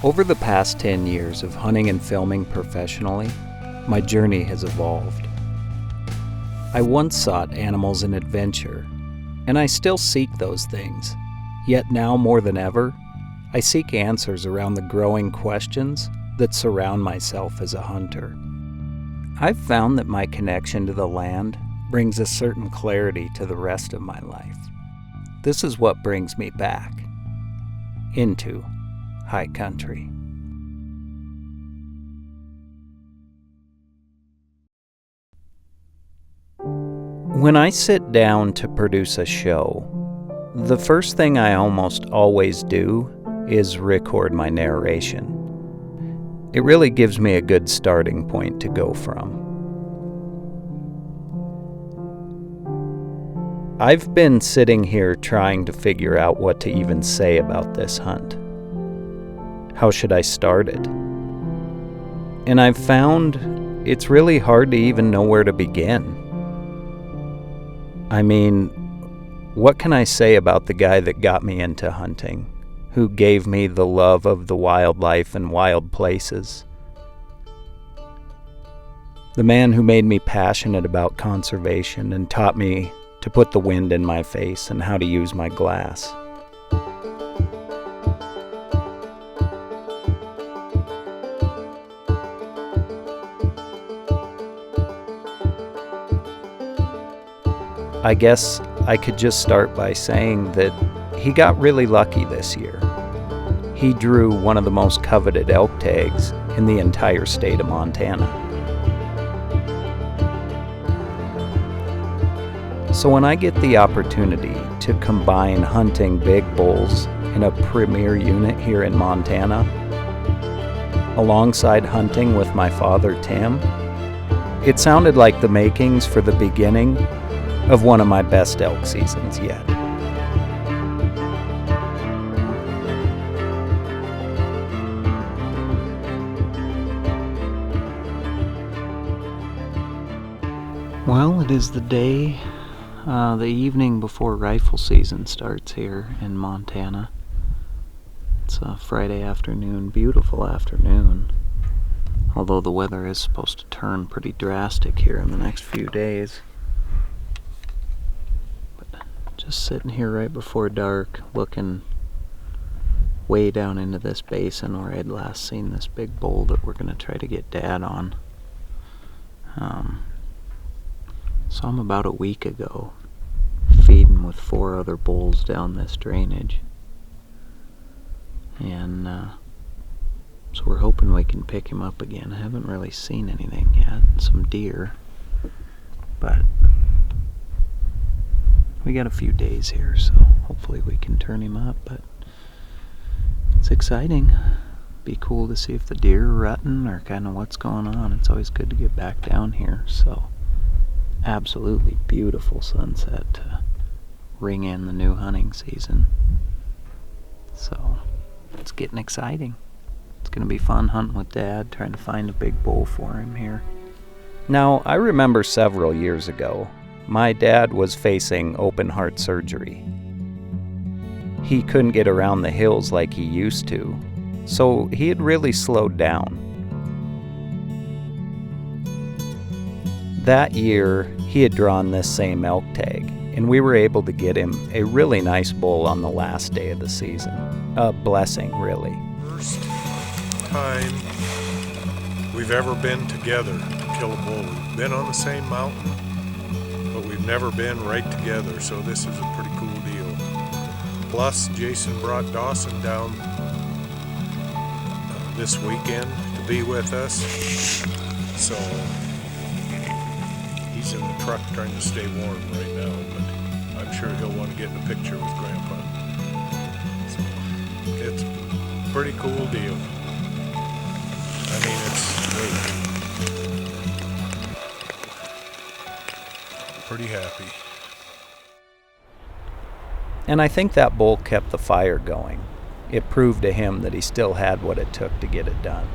Over the past 10 years of hunting and filming professionally, my journey has evolved. I once sought animals and adventure, and I still seek those things. Yet now more than ever, I seek answers around the growing questions that surround myself as a hunter. I've found that my connection to the land brings a certain clarity to the rest of my life. This is what brings me back into high country. When I sit down to produce a show, the first thing I almost always do is record my narration. It really gives me a good starting point to go from. I've been sitting here trying to figure out what to even say about this hunt. How should I start it? And I've found it's really hard to even know where to begin. I mean, what can I say about the guy that got me into hunting, who gave me the love of the wildlife and wild places? The man who made me passionate about conservation and taught me to put the wind in my face and how to use my glass. I guess I could just start by saying that he got really lucky this year. He drew one of the most coveted elk tags in the entire state of Montana. So when I get the opportunity to combine hunting big bulls in a premier unit here in Montana, alongside hunting with my father Tim, it sounded like the makings for the beginning of one of my best elk seasons yet. Well, it is the evening before rifle season starts here in Montana. It's a Friday afternoon, beautiful afternoon, although the weather is supposed to turn pretty drastic here in the next few days. Just sitting here right before dark, looking way down into this basin where I'd last seen this big bull that we're going to try to get Dad on. Saw him about a week ago, feeding with 4 other bulls down this drainage. And so we're hoping we can pick him up again. I haven't really seen anything yet, some deer, but we got a few days here, so hopefully we can turn him up, but it's exciting. Be cool to see if the deer are rutting or kind of what's going on. It's always good to get back down here, so absolutely beautiful sunset to ring in the new hunting season. So it's getting exciting. It's going to be fun hunting with Dad, trying to find a big bull for him here. Now, I remember several years ago, my dad was facing open heart surgery. He couldn't get around the hills like he used to, so he had really slowed down. That year, he had drawn this same elk tag, and we were able to get him a really nice bull on the last day of the season. A blessing, really. First time we've ever been together to kill a bull. We've been on the same mountain, but we've never been right together, so this is a pretty cool deal. Plus, Jason brought Dawson down this weekend to be with us, so he's in the truck trying to stay warm right now, but I'm sure he'll want to get in a picture with Grandpa. So it's a pretty cool deal. I mean, it's great. Pretty happy. And I think that bull kept the fire going. It proved to him that he still had what it took to get it done.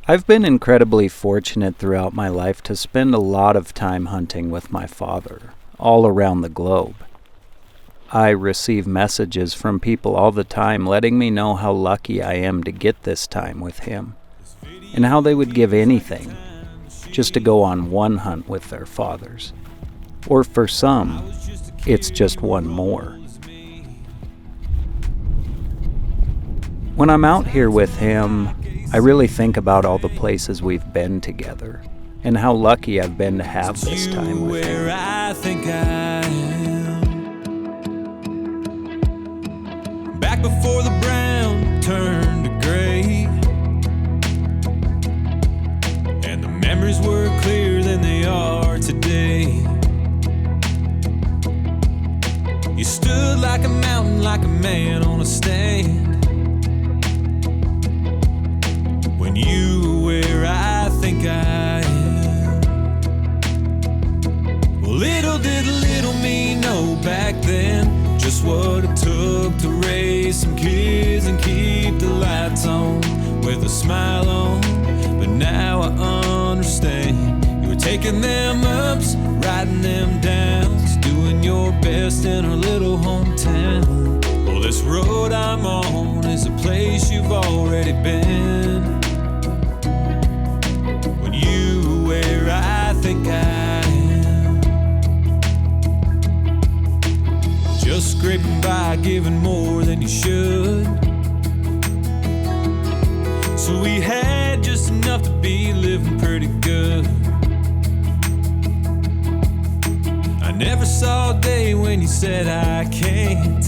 I've been incredibly fortunate throughout my life to spend a lot of time hunting with my father, all around the globe. I receive messages from people all the time letting me know how lucky I am to get this time with him, and how they would give anything just to go on one hunt with their fathers. Or for some, it's just one more. When I'm out here with him, I really think about all the places we've been together and how lucky I've been to have this time with him. I think I am. Back before the brown turned to gray, and the memories were clearer than they are today. You stood like a mountain, like a man on a stand. When you were where I think I am. Well, little did little me know back then just what it took to raise some kids and keep the lights on with a smile on. But now I understand. You were taking them ups, writing them downs, doing your best in our little hometown. Well, this road I'm on is a place you've already been. When you were where I think I am. Just scraping by, giving more than you should. So we had just enough to be living pretty good. I never saw a day when you said I can't.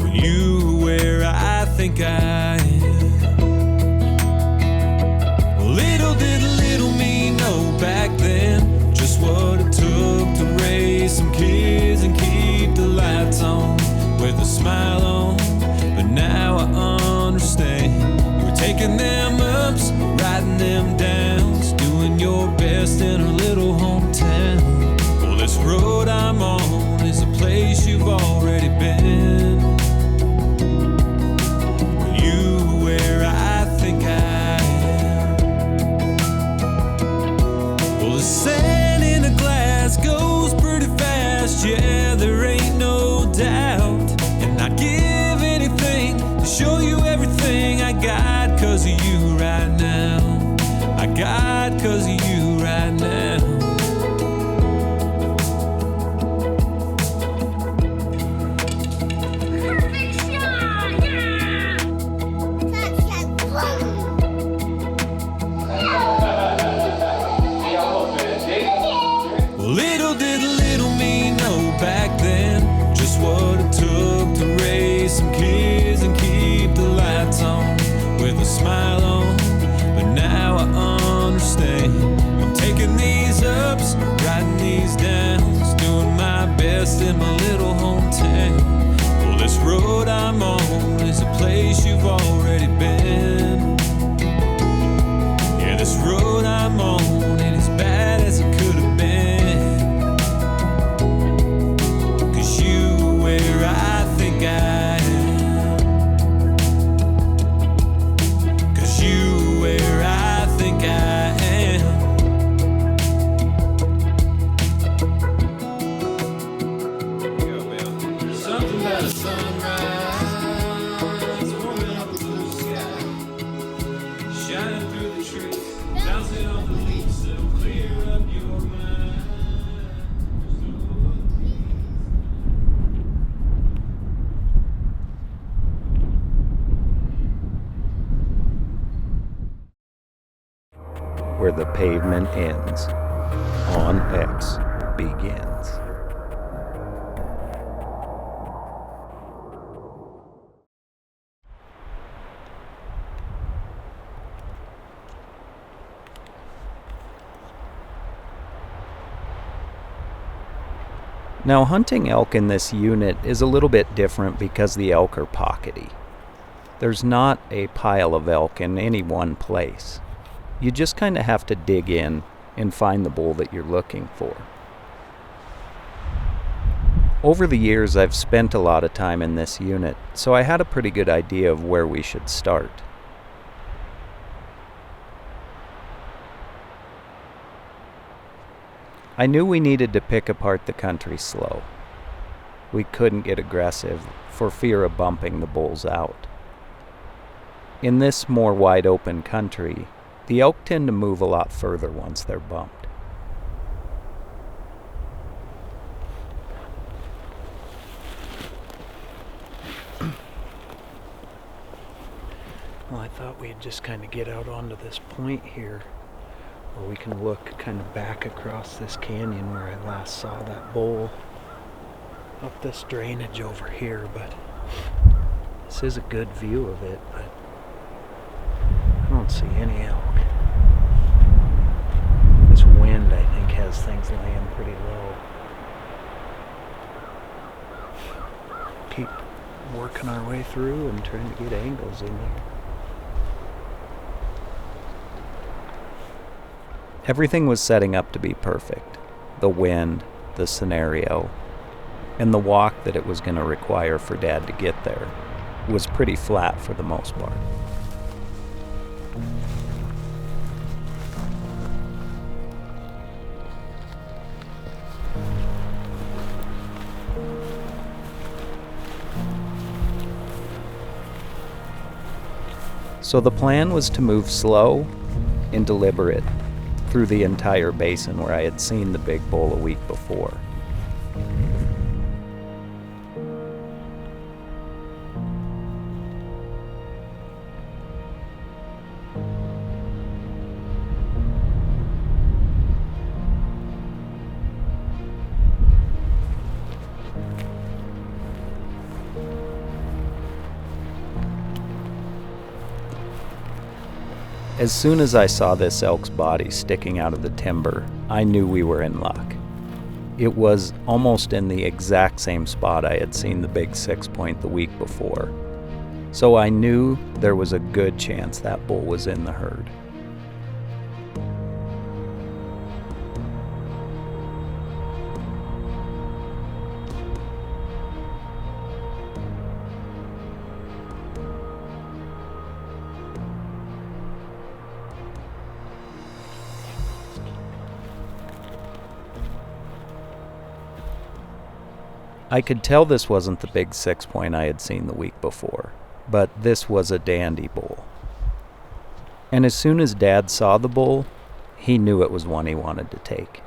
When you were where I think I am. Well, little did little me know back then just what it took to raise some kids and keep the lights on with a smile on. But now I understand. You were taking them ups, writing them downs, doing your best in our little hometown. Well, this road I'm on is a place you've already been. When you were where I think I am. Well, the sand in a glass goes pretty fast, yeah, there ain't no doubt. And I'd give anything to show you everything I got 'cause of you right now. I got 'cause of you right now. Perfect shot! Yeah! Touch that boom! Well, little did little me know back then just what it took to raise some kids and keep the lights on with a smile on. But now I understand. I'm taking these ups, writing these downs, doing my best in my little hometown. Well, this road I'm on is a place you've already been. Yeah, this road I'm on ain't as bad as it could have been. 'Cause you were where I think I am. 'Cause you were where I think I am. Something about a sunrise, warming up the blue sky, shining through the trees, bouncing off the leaves, that'll clear up your mind. Where the pavement ends, on X begins. Now, hunting elk in this unit is a little bit different because the elk are pockety. There's not a pile of elk in any one place. You just kind of have to dig in and find the bull that you're looking for. Over the years, I've spent a lot of time in this unit, so I had a pretty good idea of where we should start. I knew we needed to pick apart the country slow. We couldn't get aggressive for fear of bumping the bulls out. In this more wide open country, the elk tend to move a lot further once they're bumped. Well, I thought we'd just kind of get out onto this point here where we can look kind of back across this canyon where I last saw that bull up this drainage over here, but this is a good view of it, but I don't see any elk. This wind, I think, has things laying pretty low. Keep working our way through and trying to get angles in there. Everything was setting up to be perfect. The wind, the scenario, and the walk that it was going to require for Dad to get there was pretty flat for the most part. So the plan was to move slow and deliberate through the entire basin where I had seen the big bull a week before. As soon as I saw this elk's body sticking out of the timber, I knew we were in luck. It was almost in the exact same spot I had seen the big 6-point the week before, so I knew there was a good chance that bull was in the herd. I could tell this wasn't the big 6-point I had seen the week before, but this was a dandy bull. And as soon as Dad saw the bull, he knew it was one he wanted to take.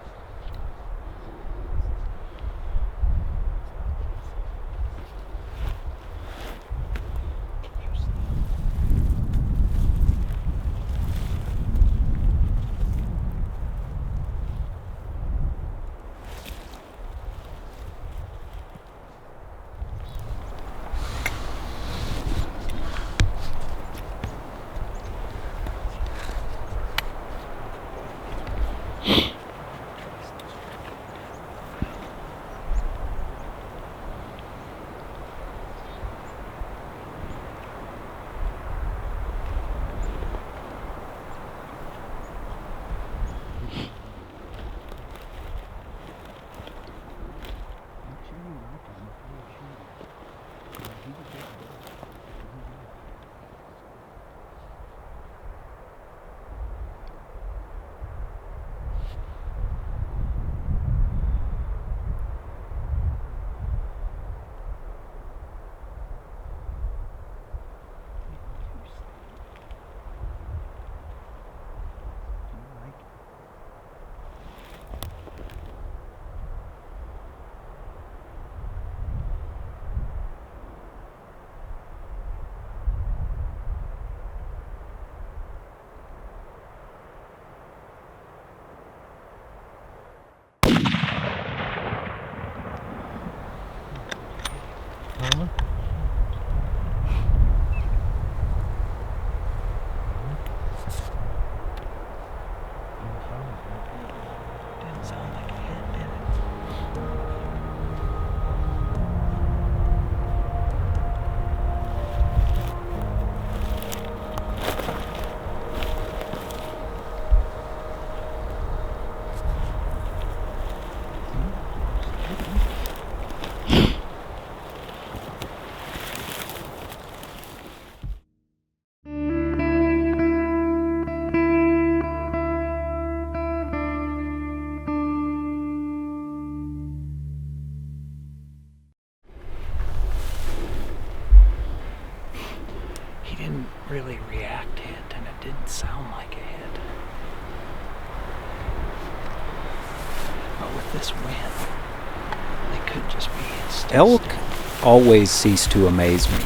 really react hit, and it didn't sound like a hit. But with this wind, they could just be still. Elk always cease to amaze me.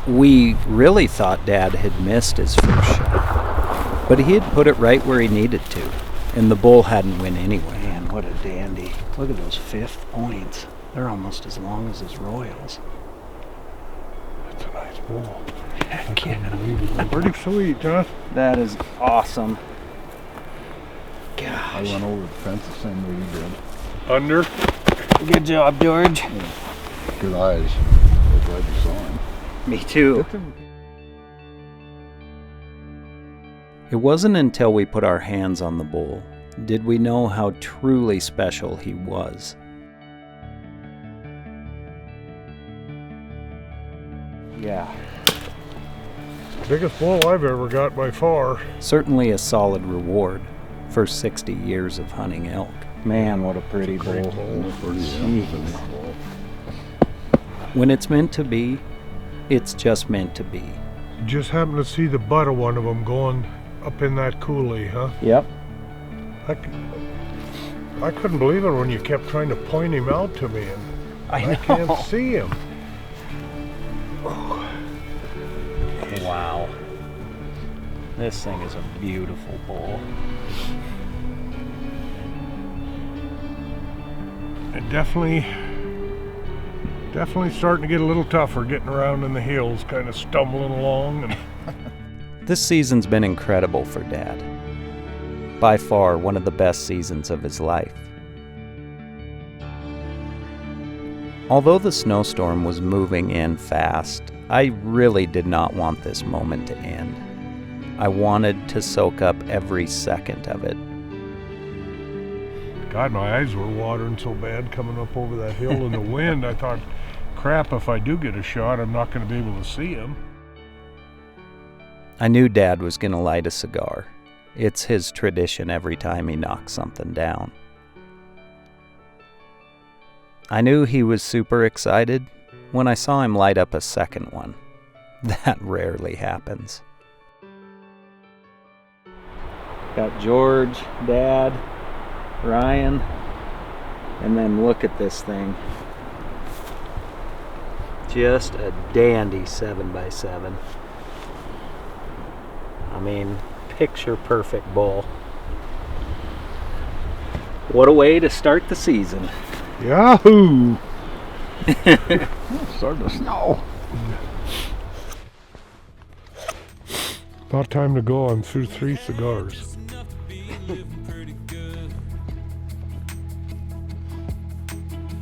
We really thought Dad had missed his first shot, but he had put it right where he needed to, and the bull hadn't went anyway. Man, what a dandy. Look at those fifth points. They're almost as long as his royals. That's a nice bull. Heck yeah. Pretty sweet, huh? That is awesome. I Gosh. went over the fence the same way you did. Under. Good job, George. Good eyes. I'm glad you saw him. Me too. It wasn't until we put our hands on the bull did we know how truly special he was. Yeah. Biggest bull I've ever got by far. Certainly a solid reward for 60 years of hunting elk. Man, what a pretty bull. Jeez. When it's meant to be, it's just meant to be. Just happened to see the butt of one of them going up in that coulee, huh? Yep. I couldn't believe it when you kept trying to point him out to me, and I can't see him. Wow. This thing is a beautiful bull. And definitely starting to get a little tougher getting around in the hills, kind of stumbling along. And This season's been incredible for Dad. By far one of the best seasons of his life. Although the snowstorm was moving in fast, I really did not want this moment to end. I wanted to soak up every second of it. God, my eyes were watering so bad coming up over that hill in the wind. I thought, crap, if I do get a shot, I'm not going to be able to see him. I knew Dad was going to light a cigar. It's his tradition every time he knocks something down. I knew he was super excited when I saw him light up a second one. That rarely happens. Got George, Dad, Ryan, and then look at this thing. Just a dandy 7x7. I mean, picture perfect bull. What a way to start the season. Yahoo! It's starting to snow. About time to go. I'm through 3 cigars.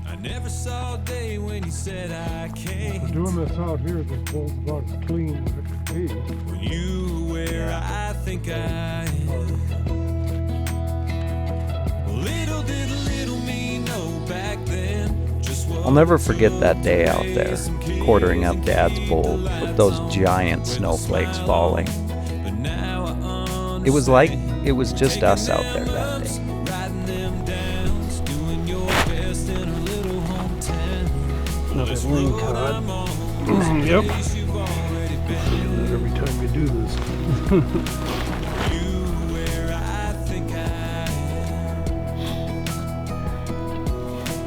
I never saw a day when you said I can't. Doing this out here, this bull's about as clean as it could be. When you were where I think I am. Little did little me know back then just what I'll never forget that day out there, quartering up Dad's bull with those giant snowflakes falling. But now I It was like it was just us out there that day. riding them downs, doing your best in a little hometown. Another wing cod. Yep. Every time you do this. Where I think I am.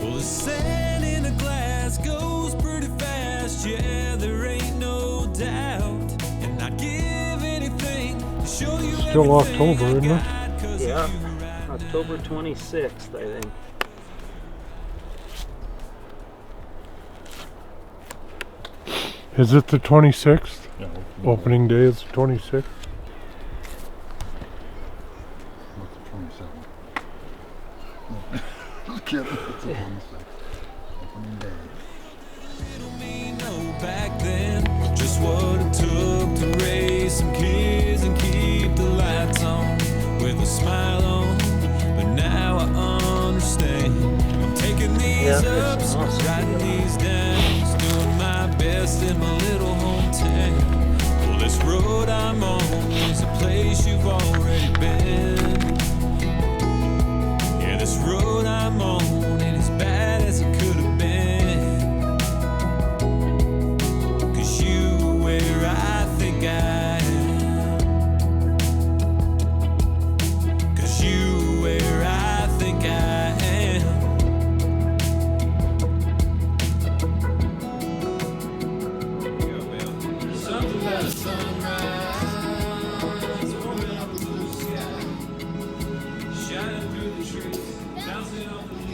Well, the sand in a glass goes pretty fast, yeah, there ain't no doubt. And I'd give anything to show you Still everything October, I isn't it? got, 'cause of Yeah, you right October 26th, I think. Is it the 26th? Yeah, Opening day is the 26th? what's the 27th? Just kidding. It's the 26th. Opening day. me know back then just what it took to raise some kids and keep the lights on with a smile on. But now I understand. I'm taking these ups, riding these downs, doing my best in my little hometown. Well, this road I'm on is a place you've already been. Yeah, this road I'm on ain't as bad as it could have been. 'Cause you were where I think bouncing off the